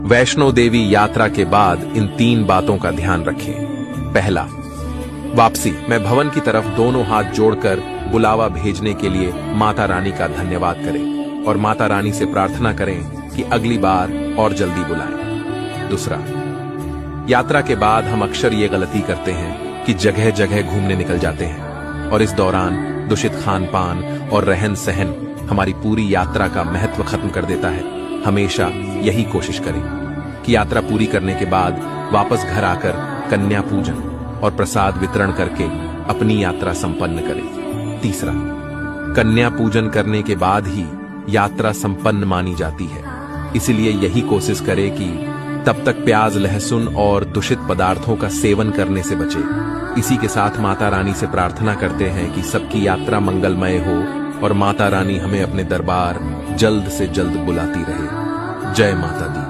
वैष्णो देवी यात्रा के बाद इन 3 बातों का ध्यान रखें। पहला, वापसी में भवन की तरफ दोनों हाथ जोड़कर बुलावा भेजने के लिए माता रानी का धन्यवाद करें और माता रानी से प्रार्थना करें कि अगली बार और जल्दी बुलाएं। दूसरा, यात्रा के बाद हम अक्सर ये गलती करते हैं कि जगह जगह घूमने निकल जाते हैं और इस दौरान दूषित खान पान और रहन सहन हमारी पूरी यात्रा का महत्व खत्म कर देता है। हमेशा यही कोशिश करें कि यात्रा पूरी करने के बाद वापस घर आकर कन्या पूजन और प्रसाद वितरण करके अपनी यात्रा संपन्न करें। तीसरा, कन्या पूजन करने के बाद ही यात्रा संपन्न मानी जाती है, इसलिए यही कोशिश करें कि तब तक प्याज, लहसुन और दूषित पदार्थों का सेवन करने से बचे। इसी के साथ माता रानी से प्रार्थना करते हैं कि सबकी यात्रा मंगलमय हो और माता रानी हमें अपने दरबार जल्द से जल्द बुलाती रहे। जय माता दी।